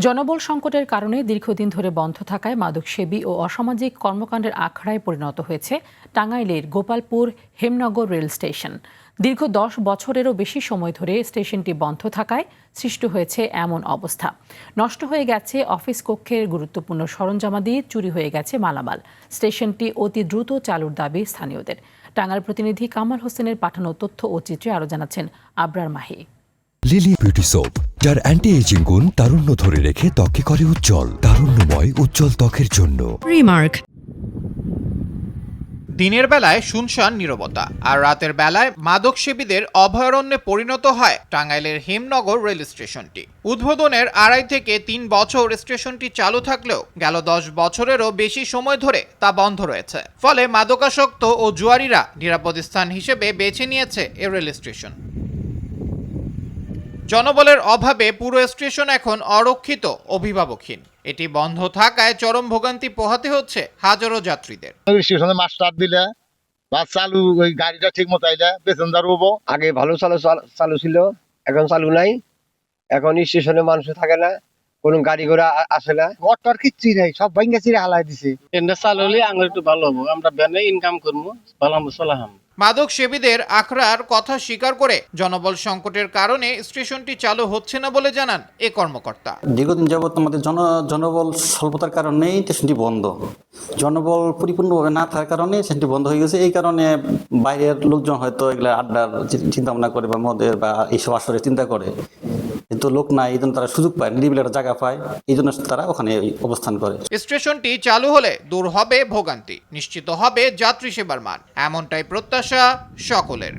জনবল সংকটের কারণে দীর্ঘদিন ধরে বন্ধ থাকায় মাদকসেবী ও অসামাজিক কর্মকাণ্ডের আখড়ায় পরিণত হয়েছে টাঙ্গাইলের গোপালপুর হেমনগর রেল স্টেশন। দীর্ঘ 10 বছরেরও বেশি সময় ধরে স্টেশনটি বন্ধ থাকায় সৃষ্টি হয়েছে এমন অবস্থা। নষ্ট হয়ে গেছে অফিস কক্ষের গুরুত্বপূর্ণ সরঞ্জামাদি, চুরি হয়ে গেছে মালামাল। স্টেশনটি অতি দ্রুত চালুর দাবি স্থানীয়দের। টাঙ্গাইল প্রতিনিধি কামাল হোসেনের পাঠানো তথ্য ও চিত্রে আরও জানাচ্ছেন Abrar Mahi. Lily beauty soap, যার অ্যান্টি এজিং গুণ তারুণ্য ধরে রেখে ত্বকে করে উজ্জ্বল। তারুণ্যময় উজ্জ্বল ত্বকের জন্য রিমার্ক। দিনের বেলায় শুনশান নীরবতা, আর রাতের বেলায় মাদকসেবীদের অভয়ারণ্যে পরিণত হয় টাঙ্গাইলের হেমনগর রেল স্টেশনটি। উদ্বোধনের 2.5 থেকে 3 বছর স্টেশনটি চালু থাকলেও গেল 10 বছরেরও বেশি সময় ধরে তা বন্ধ রয়েছে। ফলে মাদকাসক্ত ও জুয়ারিরা নিরাপদ স্থান হিসেবে বেছে নিয়েছে এ রেল স্টেশন। জনবলের অভাবে পুরো স্টেশন এখন অরক্ষিত, অভিভাবকহীন। এটি বন্ধ থাকায় চরম ভোগান্তি পোহাতে হচ্ছে হাজারো যাত্রীদের। স্টেশনে মাস্টার দিলে বা চালু ওই গাড়িটা ঠিক মতো আইলে পেসেঞ্জার হবো। আগে ভালো চালু ছিল, এখন চালু নাই। এখন স্টেশনে মানুষ থাকে না, কোনো গাড়ি ঘোড়া আসে না। ঘরটার কিচ্ছু নেই, সব ভাঙ্গা চিরে হালাই দিছে। এটা চালু হলে আঙুল একটু ভালো হবো, আমরা ব্যানে ইনকাম করবো, ভালো চলাহাম। মাদক সেবীদের আখড়ার কথা স্বীকার করে জনবল সংকটের কারণে স্টেশনটি চালু হচ্ছে না বলে জানান এ কর্মকর্তা। দীর্ঘদিন যাবৎ আমাদের জনবল স্বল্পতার কারণেই স্টেশনটি বন্ধ। জনবল পরিপূর্ণভাবে না থাকার কারণে স্টেশনটি বন্ধ হয়ে গেছে। এই কারণে বাইরের লোকজন হয়তো এগুলা আড্ডার চিন্তা ভাবনা করে বা মদের বা এইসব আসরে চিন্তা করে, কিন্তু লোক নাই, এই জন্য তারা সুযোগ পায়, নিরিবিলি একটা জায়গা পায়, এই জন্য তারা ওখানে অবস্থান করে। স্টেশনটি চালু হলে দূর হবে ভোগান্তি, নিশ্চিত হবে যাত্রী সেবার মান, এমনটাই প্রত্যাশা সকলের।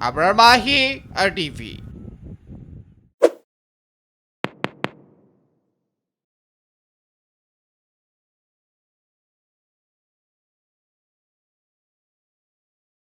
আবরার মাহি, RTV।